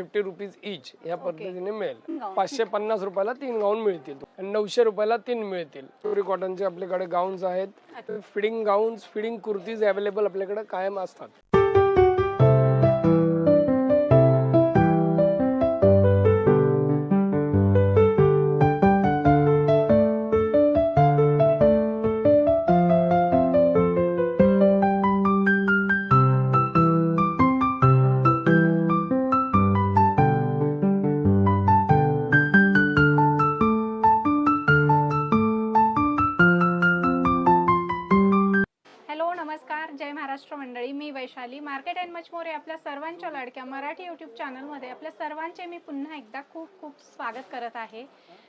50 rupees each या पद्धतीने मिळेल. 550 रुपयाला 3 गाऊन मिळतील आणि 900 रुपयाला 3 मिळतील. प्युअर कॉटनचे आपल्याकडे गाऊन्स आहेत. Feeding gowns, feeding kurtis available आपल्याकडे कायम असतात. नमस्कार, जय महाराष्ट्र मंडळी. मी Vaishali. Market and much more या आपल्या सर्वांच्या लाडक्या मराठी यूट्यूब चॅनलमध्ये आपल्या सर्वांचे मी पुन्हा एकदा खूप खूप स्वागत करत आहे.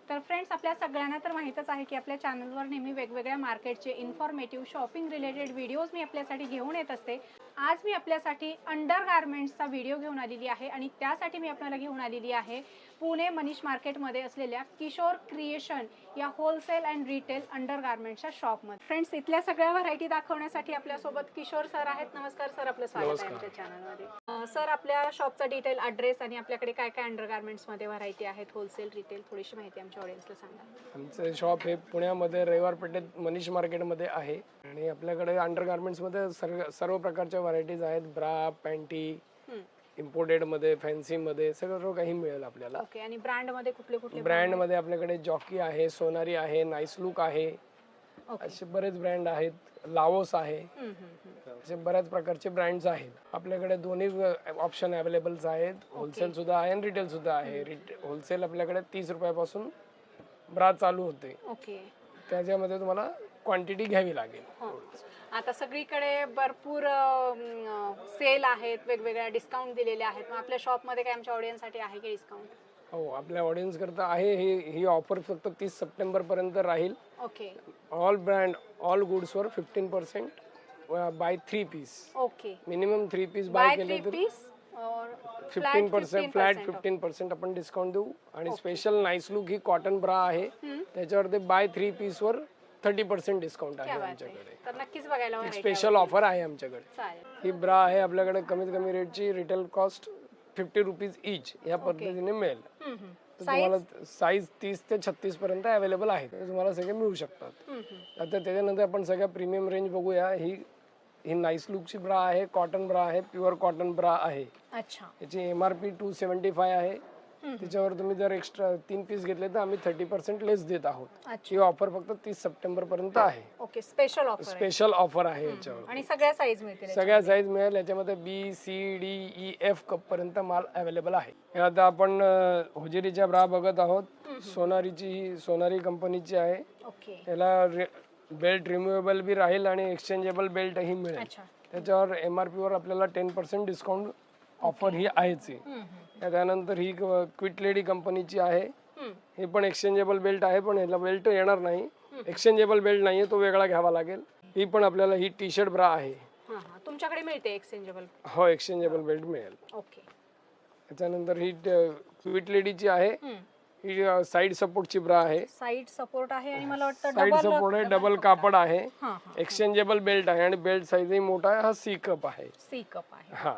तर फ्रेंड्स, आपल्या सगळ्यांना तर माहीतच आहे की आपल्या चॅनलवर नेहमी वेगवेगळ्या मार्केटचे इन्फॉर्मेटिव्ह शॉपिंग रिलेटेड व्हिडिओज मी आपल्यासाठी घेऊन येत असते. आज मी आपल्यासाठी अंडर गारमेंट्सचा व्हिडिओ घेऊन आलेली आहे आणि त्यासाठी मी आपल्याला घेऊन आलेली आहे पुणे मनीष मार्केटमध्ये असलेल्या किशोर क्रिएशन या होलसेल अँड रिटेल अंडर गारमेंट्सच्या शॉपमध्ये. फ्रेंड्स, इथल्या सगळ्या व्हरायटी दाखवण्यासाठी आपल्यासोबत किशोर सर आहेत. नमस्कार सर, आपलं स्वागत आहे आमच्या चॅनलमध्ये. सर, आपल्या शॉपचा डिटेल, ॲड्रेस आणि आपल्याकडे काय काय अंडर गारमेंट्समध्ये व्हरायटी आहेत, होलसेल रिटेल, थोडीशी माहिती आमच्या ऑडियन्सला सांगा. आमचं शॉप हे पुण्यामध्ये रविवार पेठेत मनीष मार्केटमध्ये आहे आणि आपल्याकडे अंडर गारमेंट्समध्ये सर्व प्रकारच्या व्हरायटीज आहेत. ब्रा, पॅन्टी, इम्पोर्टेड मध्ये, फॅन्सी मध्ये सगळं काही मिळेल आपल्याला. ओके. आणि ब्रँड मध्ये कुठले कुठले? ब्रँड मध्ये आपल्याकडे जॉकी आहे, सोनारी आहे, नाईस लुक आहे, असे बरेच ब्रँड आहेत. लावोस आहे, असे बऱ्याच प्रकारचे ब्रँड्स आहेत. आपल्याकडे दोन्ही ऑप्शन अवेलेबल आहेत. होलसेल सुद्धा आहे आणि रिटेल सुद्धा आहे. होलसेल आपल्याकडे 30 रुपयापासून ब्रा चालू होते. ओके. त्याच्यामध्ये तुम्हाला क्वांटिटी घ्यावी लागेल. आता सगळीकडे भरपूर सेल आहेत, वेगवेगळ्या डिस्काउंट दिलेले आहेत. मग आपल्या शॉपमध्ये काय आमच्या ऑडियन्ससाठी आहे की डिस्काउंट? हो, आपल्या ऑडियन्स करता आहे. ही ऑफर फक्त 30 सप्टेंबर पर्यंत राहील. Okay. All brand, all goods वर 15% buy 3 piece. Okay. Minimum 3 piece buy केले तर 15% फ्लॅट 15% आपण डिस्काउंट देऊ. आणि स्पेशल नाईस लुक ही कॉटन ब्रा आहे, त्याच्यावर ते बाय 3 पीस वर 30% डिस्काउंट आहे आमच्याकडे. तर नक्कीच बघायला स्पेशल ऑफर आहे आमच्याकडे. चालेल. ही ब्रा आहे आपल्याकडे कमीत कमी रेटची, रिटेल कॉस्ट 50 रुपीज इच या पद्धतीने मिळेल. तुम्हाला साईज 30 ते 36 पर्यंत अवेलेबल आहे, तुम्हाला सगळे मिळू शकतात. आता त्याच्यानंतर आपण सगळ्या प्रीमियम रेंज बघूया. ही नाईस लुकची ब्रा आहे, कॉटन ब्रा आहे, प्युअर कॉटन ब्रा आहे. अच्छा. याची MRP 275 आहे. त्याच्यावर तुम्ही जर एक्स्ट्रा 3 पीस घेतले तर आम्ही 30% लेस देत आहोत. ही ऑफर फक्त 30 सप्टेंबर पर्यंत आहे. Okay. Special offer, special offer आहे याच्यावर. आणि सगळ्या साईज मिळतील, सगळ्या साईज मिळेल. याच्यामध्ये B-C-D-E-F कप पर्यंत माल अवेलेबल आहे. आता आपण होजेरीच्या ब्रा बघत आहोत. सोनारीची, सोनारी कंपनीची आहे. ओके. याला बेल्ट रिमूवेबल बी राहील आणि एक्सचेंजेबल बेल्ट ही मिळेल. त्याच्यावर MRP वर आपल्याला 10% डिस्काउंट ऑफर ही आहेच. त्यानंतर ही क्विट लेडी कंपनीची आहे. हे पण एक्सचेंजेबल बेल्ट आहे, पण याला बेल्ट येणार नाही. एक्सचेंजेबल बेल्ट नाहीये, तो वेगळा घ्यावा लागेल. ही पण आपल्याला ही टी शर्ट ब्रा आहे. तुमच्याकडे मिळते एक्सचेंजेबल? हो, एक्सचेंजेबल बेल्ट मिळेल. ओके. त्याच्यानंतर ही क्विट लेडीची आहे. ही साइड सपोर्टची ब्रा आहे. साइड सपोर्ट आहे आणि मला वाटतं साइड सपोर्ट आहे, डबल कापड आहे, एक्सचेंजेबल बेल्ट आहे आणि बेल्ट साईजही मोठा आहे. हा सी कप आहे. सी कप आहे. हा.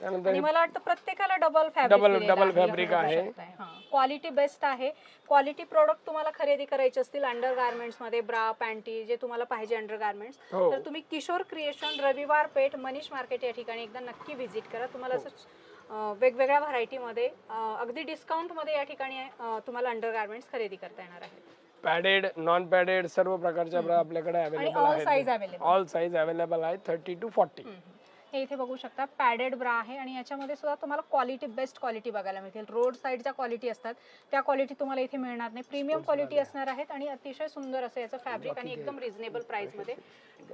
त्यानंतर मला वाटतं प्रत्येकाला डबल फॅब्रिक आहे. क्वालिटी बेस्ट आहे. क्वालिटी प्रोडक्ट तुम्हाला खरेदी करायचे असतील अंडर गारमेंट्स मध्ये, ब्रा, पॅन्टी जे तुम्हाला पाहिजे अंडर गारमेंट्स, तर तुम्ही किशोर क्रिएशन, रविवार पेठ, मनीष मार्केट या ठिकाणी एकदा नक्की व्हिजिट करा. तुम्हाला असं वेगवेगळ्या व्हरायटीमध्ये अगदी डिस्काउंटमध्ये या ठिकाणी तुम्हाला अंडर गारमेंट्स खरेदी करता येणार आहे. पॅडेड, नॉन पॅडेड सर्व प्रकारच्या ब्रा आपल्याकडे अवेलेबल आहेत. ऑल साईज अवेलेबल आहे 30 to 40. हे इथे बघू शकता, पॅडेड ब्रा आहे आणि याच्यामध्ये सुद्धा तुम्हाला क्वालिटी, बेस्ट क्वालिटी बघायला मिळतील. रोड साईडच्या क्वालिटी असतात त्या क्वालिटी तुम्हाला इथे मिळणार नाही. प्रीमियम क्वालिटी असणार आहेत आणि अतिशय सुंदर असं याचं फॅब्रिक आणि एकदम रिझनेबल प्राइस मध्ये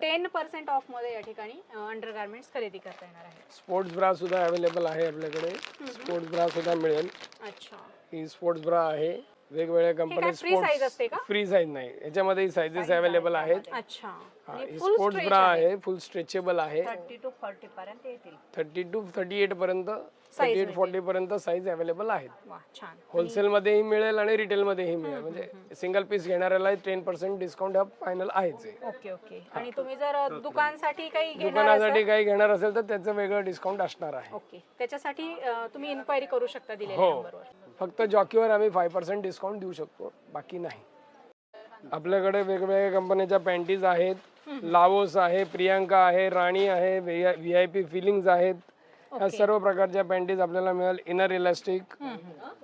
10% ऑफ मध्ये या ठिकाणी अंडर गारमेंट्स खरेदी करता येणार आहे. स्पोर्ट्स ब्रा सुद्धा अवेलेबल आहे आपल्याकडे. स्पोर्ट्स ब्रा सुद्धा मिळेल. अच्छा. ही स्पोर्ट्स ब्रा आहे. वेगवेगळ्या कंपनी free size असते का? फ्री साईज नाही, याच्यामध्ये साईजेस अवेलेबल आहेत. अच्छा. स्पोर्ट्स ब्रा आहे, फुल स्ट्रेचेबल आहे. 30 to 40 पर्यंत येतील. 30 to 38 पर्यंत, 38 40 पर्यंत साईज अवेलेबल आहेत. वा छान. होलसेल मध्येही मिळेल आणि रिटेल मध्येही मिळेल. म्हणजे सिंगल पीस घेणाऱ्याला 10% डिस्काउंट हा फायनल आहेच आहे. Okay okay. आणि तुम्ही जर दुकानसाठी काही घेणार दुकानासाठी काही घेणार असेल तर त्याचं वेगळं डिस्काउंट असणार आहे. ओके, त्याच्यासाठी तुम्ही इन्क्वायरी करू शकता दिलेल्या हो, नंबरवर. फक्त जॉकीवर आम्ही 5% डिस्काउंट देऊ शकतो, बाकी नाही. आपल्याकडे वेगवेगळ्या कंपन्याच्या पॅन्टीज आहेत. लावोस आहे, प्रियांका आहे, राणी आहे, VIP फिलिंग्स आहेत. या सर्व प्रकारच्या पॅन्टीज आपल्याला मिळेल. इनर इलास्टिक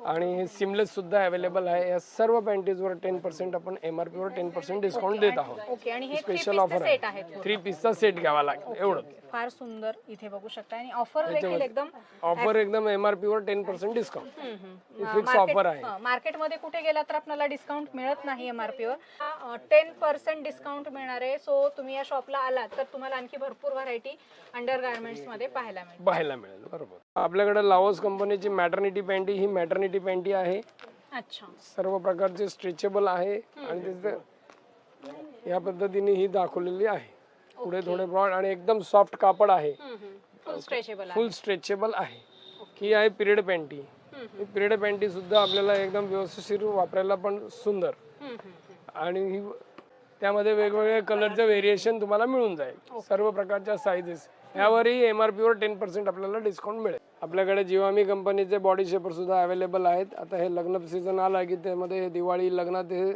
आणि सिमलेस सुद्धा अवेलेबल आहे. या सर्व पॅन्टीजवर 10% आपण MRP वर 10% डिस्काउंट देत आहोत. ओके. आणि हे स्पेशल ऑफर सेट आहे. आहेत. 3 पीसचा सेट घ्यावा लागेल एवढं. फार सुंदर इथे बघू शकता. आणि ऑफर देखील एकदम ऑफर एकदम MRP वर 10% डिस्काउंट, फिक्स ऑफर आहे. मार्केटमध्ये कुठे गेला तर आपल्याला डिस्काउंट मिळत नाही MRP वर. 10% डिस्काउंट मिळणार आहे. सो तुम्ही या शॉपला आलात तर तुम्हाला आणखी भरपूर व्हरायटी अंडर गार्मेंट्स मध्ये पाहायला मिळेल. बरोबर. आपल्याकडे लावोस कंपनीची मॅटर्निटी पॅन्टी, ही मॅटर्निटी पॅन्टी आहे. अच्छा. सर्व प्रकारचे स्ट्रेचेबल आहे आणि तिथे या पद्धतीने ही दाखवलेली आहे. पुढे थोडे ब्रॉड आणि एकदम सॉफ्ट कापड आहे. फुल स्ट्रेचेबल. फुल स्ट्रेचेबल आहे. ही आहे पिरियड पॅन्टी. ही पिरियड पॅन्टी सुद्धा आपल्याला एकदम व्यवस्थित वापरायला पण सुंदर. आणि ही त्यामध्ये वेगवेगळ्या कलरचं व्हेरिएशन तुम्हाला मिळून जाईल. सर्व प्रकारच्या साईजेस. यावरही MRP वर 10% आपल्याला डिस्काउंट मिळेल. आपल्याकडे जिवामी कंपनीचे बॉडी शेपर सुद्धा अवेलेबल आहेत. आता हे लग्न सीझन आला की त्यामध्ये दिवाळी लग्नात हे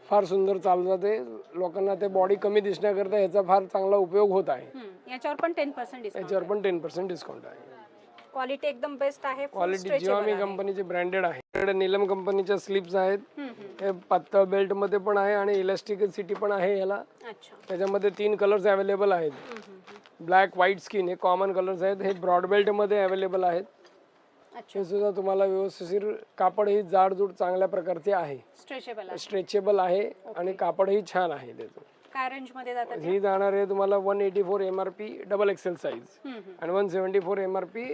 फार सुंदर चालू जाते. लोकांना ते बॉडी कमी दिसण्याकरता याचा फार चांगला उपयोग होत आहे. याच्यावर पण 10% डिस्काउंट. याच्यावर पण 10% डिस्काउंट आहे. क्वालिटी एकदम बेस्ट आहे. क्वालिटी जिवामी कंपनीची ब्रँडेड आहे. इकडे नीलम कंपनीच्या स्लिप्स आहेत. हे पातळ बेल्ट मध्ये पण आहे आणि इलास्टिसिटी पण आहे याला. अच्छा. त्याच्यामध्ये 3 कलर्स अवेलेबल आहेत. ब्लॅक, व्हाईट, स्किन हे कॉमन कलर्स आहेत. हे ब्रॉड बेल्ट मध्ये अवेलेबल आहेत. हे सुद्धा तुम्हाला व्यवस्थित कापड ही जाडजूड चांगल्या प्रकारचे आहे. स्ट्रेचेबल आहे आणि कापडही छान आहे त्याचं. काय रेंज मध्ये जातात? ही जाणार आहे तुम्हाला 184 MRP डबल एक्सेल साईज आणि 174 MRP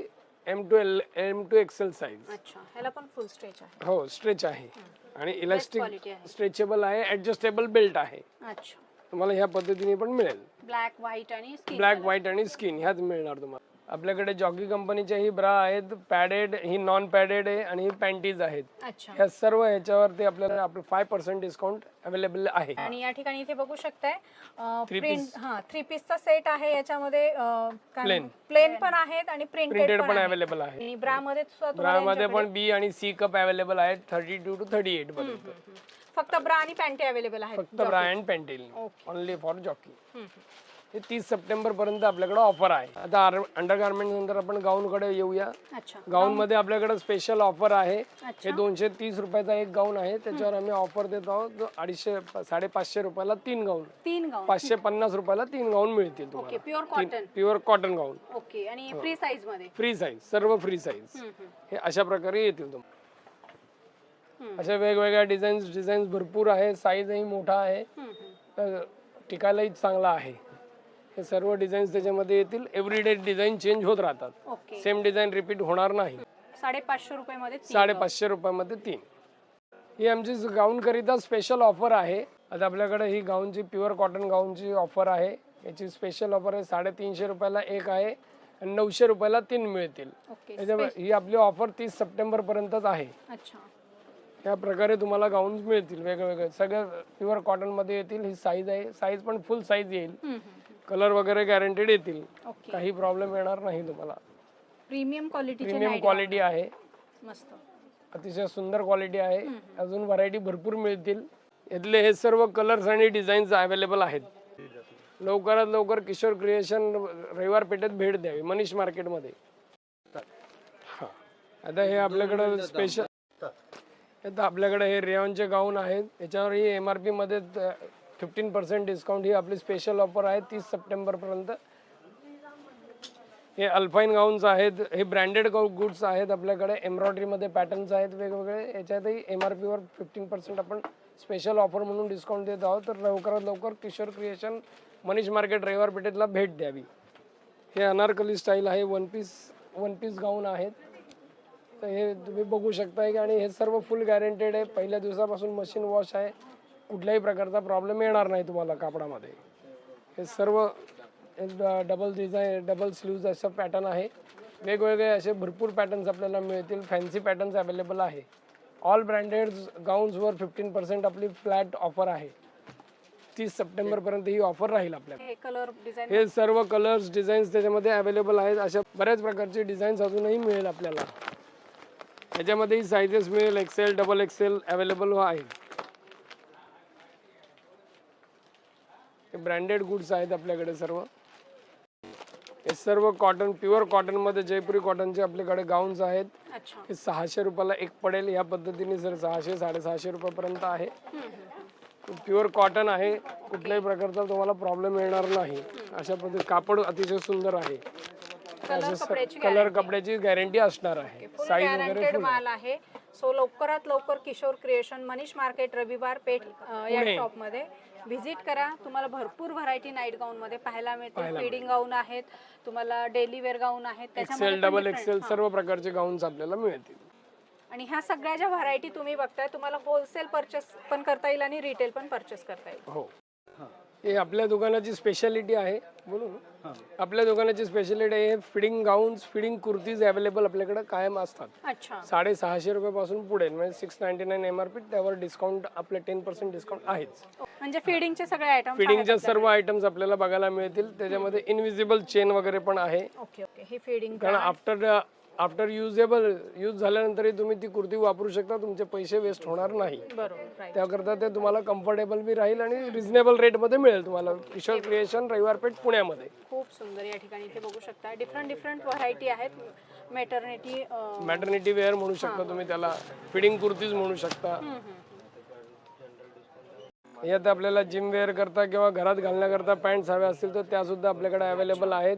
M2 एक्सेल साईज. अच्छा. ह्याला पण फुल स्ट्रेच आहे. हो, स्ट्रेच आहे आणि इलास्टिक स्ट्रेचेबल आहे. ऍडजस्टेबल बेल्ट आहे. अच्छा. तुम्हाला ह्या पद्धतीने पण मिळेल. ब्लॅक, व्हाईट आणि स्किन. ब्लॅक, व्हाईट आणि स्किन ह्याच मिळणार तुम्हाला. आपल्याकडे जॉकी कंपनीच्या ही ब्रा आहेत. पॅडेड, ही नॉन पॅडेड आहे आणि ही पॅन्टीज आहेत. अच्छा. ह्या सर्व ह्याच्यावरती आपल्याला 5% डिस्काउंट अवेलेबल आहे. आणि या ठिकाणी इथे बघू शकताय प्रिंट 3 पीसचा सेट आहे. याच्यामध्ये प्लेन पण आहेत आणि प्रिंटेड पण अवेलेबल आहे. आणि ब्रा मध्ये ब्रा मध्ये पण B आणि C कप अवेलेबल आहेत 32 to 38 पर्यंत. फक्त ब्रा आणि पॅन्टी अवेलेबल आहेत. फक्त bra and panty only for jockey. हे 30 सप्टेंबर पर्यंत आपल्याकडे ऑफर आहे. आता अंडरगार्मेंट नंतर आपण गाऊन कडे येऊया. गाऊन मध्ये आपल्याकडे स्पेशल ऑफर आहे. हे 230 रुपयाचा एक गाऊन आहे. त्याच्यावर आम्ही ऑफर देत आहोत. 550 रुपयाला 3 गाऊन. 550 रुपयाला 3 गाऊन मिळतील तुम्हाला. प्युअर कॉटन गाऊन. ओके. आणि फ्री साईज मध्ये? फ्री साईज, सर्व फ्री साईज. हे अशा प्रकारे येतील तुम्हाला. अशा वेगवेगळ्या डिझाईन्स भरपूर आहे. साईजही मोठा आहे. टिकायलाही चांगला आहे. हे सर्व डिझाईन्स त्याच्यामध्ये येतील. एव्हरीडे डिझाईन चेंज होत राहतात. सेम डिझाईन रिपीट होणार नाही. 550 रुपयामध्ये 550 रुपयामध्ये 3. ही आमची गाऊन करिता स्पेशल ऑफर आहे. आता आपल्याकडे ही गाऊनची प्युअर कॉटन गाऊनची ऑफर आहे. याची स्पेशल ऑफर आहे. 350 रुपयाला एक आहे आणि 900 रुपयाला 3 मिळतील. ही आपली ऑफर 30 सप्टेंबर पर्यंतच आहे. या प्रकारे तुम्हाला गाऊन मिळतील वेगवेगळे. सगळं प्युअर कॉटन मध्ये येतील. ही साईज आहे. साईज पण फुल साईज येईल. कलर वगैरे गॅरंटेड येतील. काही प्रॉब्लेम येणार नाही तुम्हाला. प्रीमियम क्वालिटी आहे. मस्त, अतिशय सुंदर क्वालिटी आहे. अजून व्हरायटी भरपूर मिळतील. यातले हे सर्व कलर्स आणि डिझाईन्स अवेलेबल आहेत. लवकरात लवकर किशोर क्रिएशन रविवार पेठेत भेट द्यावी, मनीष मार्केट मध्ये. आता हे आपल्याकडे स्पेशल, आता आपल्याकडे हे रेयॉनचे गाऊन आहेत. याच्यावर ही MRP मध्ये 15% डिस्काउंट ही आपली स्पेशल ऑफर आहे 30 सप्टेंबर पर्यंत. हे अल्फाईन गाऊन्स आहेत. हे ब्रँडेड गुड्स आहेत. आपल्याकडे एम्ब्रॉयडरी मध्ये पॅटर्न्स आहेत वेगवेगळे. याच्यातही MRP वर 15% आपण स्पेशल ऑफर म्हणून डिस्काउंट देत आहोत. तर लवकरात लवकर किशोर क्रिएशन मनीष मार्केट रविवार पेठेतला भेट द्यावी. हे अनारकली स्टाईल आहे. वन पीस गाऊन आहेत. तर हे तुम्ही बघू शकताय आणि हे सर्व फुल गॅरंटेड आहे. पहिल्या दिवसापासून मशीन वॉश आहे, कुठल्याही प्रकारचा प्रॉब्लेम येणार नाही तुम्हाला कापडामध्ये. हे सर्व डबल डिझाईन डबल स्लीव्ज असं पॅटर्न आहे. वेगवेगळे असे भरपूर पॅटर्न्स आपल्याला मिळतील. फॅन्सी पॅटर्न्स अवेलेबल आहे. ऑल ब्रँडेड गाऊन्सवर 15% आपली फ्लॅट ऑफर आहे. 30 सप्टेंबर पर्यंत ही ऑफर राहील आपल्याकडे. हे कलर डिझाईन हे सर्व कलर्स डिझाईन्स त्याच्यामध्ये अवेलेबल आहेत. अशा बऱ्याच प्रकारचे डिझाईन्स अजूनही मिळेल आपल्याला. याच्यामध्येही साईजेस मिळेल, एक्सेल डबल एक्सेल अवेलेबल आहे. हे ब्रँडेड गुड्स आहेत आपल्याकडे सर्व. हे सर्व कॉटन प्युअर कॉटन मध्ये जयपुरी कॉटनचे आपल्याकडे गाऊन्स आहेत. अच्छा. हे 600 रुपयाला एक पडेल. या पद्धतीने सर 600 650 रुपयापर्यंत आहे. प्युअर कॉटन आहे, कुठल्याही प्रकारचा तुम्हाला प्रॉब्लेम येणार नाही. अशा पद्धती कापड अतिशय सुंदर आहे. कलर कपड्याची गॅरंटी असणार आहे. साईज वगैरे गॅरंटेड माल आहे. सो लवकरात लवकर किशोर क्रिएशन मनीष मार्केट रविवार पेठ या शॉप मध्ये व्हिजिट करा. तुम्हाला भरपूर व्हरायटी नाईट गाऊन मध्ये पाहायला मिळतील. फीडिंग गाऊन आहेत, तुम्हाला डेली वेअर गाऊन आहेत, एक्सेल डबल एक्सेल सर्व प्रकारचे गाऊन्स आपल्याला मिळतील. आणि ह्या सगळ्या ज्या व्हरायटी तुम्ही बघताय तुम्हाला होलसेल परचेस पण करता येईल आणि रिटेल पण परचेस करता येईल. हो, हे आपल्या दुकानाची स्पेशालिटी आहे. बोलू ना, आपल्या दुकानाची स्पेशालिटी आहे feeding gowns, feeding kurtis available आपल्याकडे कायम असतात. अच्छा. 650 रुपयापासून पुढे म्हणजे 699 MRP. त्यावर डिस्काउंट आपले 10% डिस्काउंट आहेच. म्हणजे फिडिंगचे सगळे आयटम फिडिंगच्या सर्व आयटम्स आपल्याला बघायला मिळतील. त्याच्यामध्ये इनविजिबल चेन वगैरे पण आहे. Okay okay. ही फिडिंग कारण आफ्टर यूज झाल्यानंतरही तुम्ही ती कुर्ती वापरू शकता. तुमचे पैसे वेस्ट होणार नाही. बरोबर. त्याकरता ते तुम्हाला कम्फर्टेबल बी राहील आणि रिझनेबल रेट मध्ये मिळेल तुम्हाला. किशोर क्रिएशन रविवार पेठ पुण्यामध्ये. खूप सुंदर या ठिकाणी इथे बघू शकता. डिफरंट व्हरायटी आहेत. मॅटर्निटी वेअर म्हणू शकता तुम्ही त्याला, फिडिंग कुर्तीज म्हणू शकता. यात आपल्याला जिम वेअर करता किंवा घरात घालण्याकरता पॅन्ट्स हव्या असतील तर त्या सुद्धा आपल्याकडे अवेलेबल आहेत.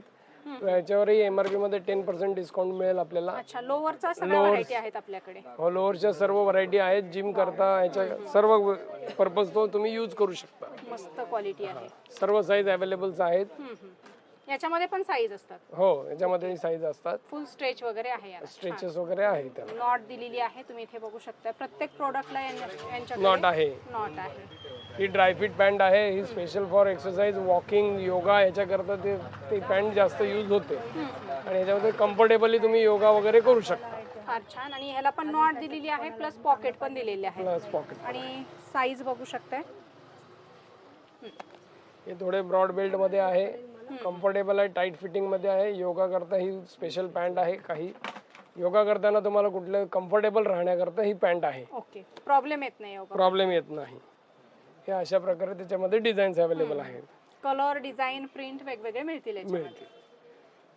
याच्यावरही MRP मध्ये 10% डिस्काउंट मिळेल आपल्याला. अच्छा. लोअरचा सगळ्या व्हरायटी आहेत आपल्याकडे. हो, लोअरच्या सर्व व्हरायटी आहेत. जिम करता याच्या सर्व पर्पज तो तुम्ही यूज करू शकता. मस्त क्वालिटी आहे. सर्व साईज अवेलेबल आहेत. याच्यामध्ये पण साईज असतात. हो, याच्यामध्ये साईज असतात. फुल स्ट्रेच वगैरे आहे. स्ट्रेचेस वगैरे आहे. त्याला नॉट दिलेली आहे. तुम्ही इथे बघू शकता. प्रत्येक प्रोडक्टला यांच्याकडे नॉट आहे. नॉट आहे. ही ड्रायफिट पॅन्ट आहे. ही special for exercise, walking, yoga याच्याकरता ती पॅन्ट जास्त यूज होते. आणि याच्यामध्ये कम्फर्टेबली तुम्ही योगा वगैरे करू शकता. फार छान. आणि ह्याला पण नॉट दिलेली आहे, प्लस पॉकेट पण दिलेली आहे. Plus pocket. आणि साईज बघू शकताय. हे थोडे ब्रॉड बेल्ट मध्ये आहे. कम्फर्टेबल आहे, टाईट फिटिंग मध्ये आहे. योगा करता ही स्पेशल पॅन्ट आहे. काही योगा करताना तुम्हाला कुठलं कम्फर्टेबल राहण्याकरता ही पॅन्ट आहे. ओके. प्रॉब्लेम येत नाही योगा. प्रॉब्लेम येत नाही. हे अशा प्रकारे त्याच्यामध्ये डिझाईन्स अवेलेबल आहेत. कलर, डिझाईन, प्रिंट वेगवेगळे मिळतील.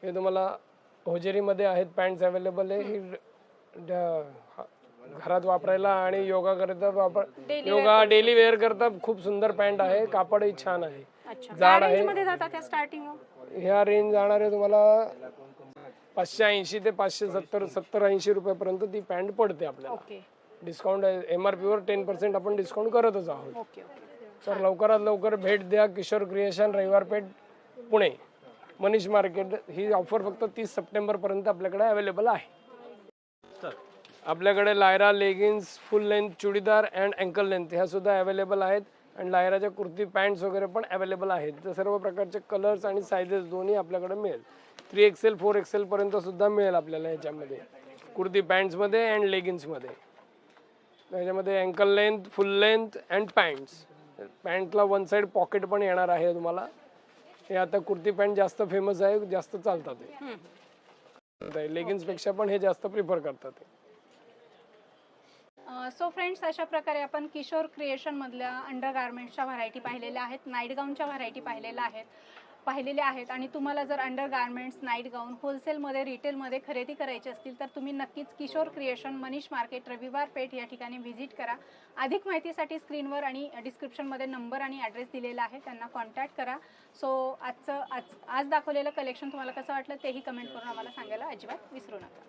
हे तुम्हाला होजेरीमध्ये आहेत पॅन्ट्स अवेलेबल आहे. ही घरात वापरायला आणि योगा करता योगा डेली वेअर करता खूप सुंदर पॅन्ट आहे. कापडही छान आहे. जाड आहे. मध्ये जातात त्या स्टार्टिंग. ह्या रेंज जाणार आहे तुम्हाला 580 ते 570-80 रुपयापर्यंत ती पॅन्ट पडते आपल्याला. ओके. डिस्काउंट MRP वर 10% आपण डिस्काउंट करतच आहोत. Okay okay. तर लवकरात लवकर भेट द्या. किशोर क्रिएशन रविवार पेठ पुणे मनीष मार्केट. ही ऑफर फक्त 30 सप्टेंबर पर्यंत आपल्याकडे अवेलेबल आहे. आपल्याकडे Lyra leggings, full length churidar and uncle length ह्या सुद्धा अवेलेबल आहेत. आणि लायराच्या कुर्ती पॅन्ट्स वगैरे पण अवेलेबल आहेत. तर सर्व प्रकारचे कलर्स आणि सायझेस दोन्ही आपल्याकडे मिळेल. 3XL 4XL पर्यंत सुद्धा मिळेल आपल्याला याच्यामध्ये कुर्ती पॅन्ट्स मध्ये अँड लेगिन्स मध्ये. त्याच्यामध्ये ankle length, full length and pants. पॅन्टला वन साइड पॉकेट पण येणार आहे तुम्हाला. हे आता कुर्ती पॅन्ट जास्त फेमस आहे, जास्त चालतात. लेगिन्स पेक्षा पण हे जास्त प्रिफर करतात. सो फ्रेंड्स, अशा प्रकारे आपण किशोर क्रिएशन मधल्या अंडर गार्मेंट्सच्या व्हरायटी पाहिलेल्या आहेत. नाईट गाऊनच्या व्हरायटी पाहिलेल्या आहेत. आणि तुम्हाला जर अंडर गार्मेंट्स, नाईट गाऊन होलसेलमध्ये, रिटेलमध्ये खरेदी करायची असतील तर तुम्ही नक्कीच किशोर क्रिएशन मनीष मार्केट रविवार पेठ या ठिकाणी व्हिजिट करा. अधिक माहितीसाठी स्क्रीनवर आणि डिस्क्रिप्शनमध्ये नंबर आणि ॲड्रेस दिलेला आहे, त्यांना कॉन्टॅक्ट करा. सो आज दाखवलेलं कलेक्शन तुम्हाला कसं वाटलं तेही कमेंट करून आम्हाला सांगायला अजिबात विसरू नका.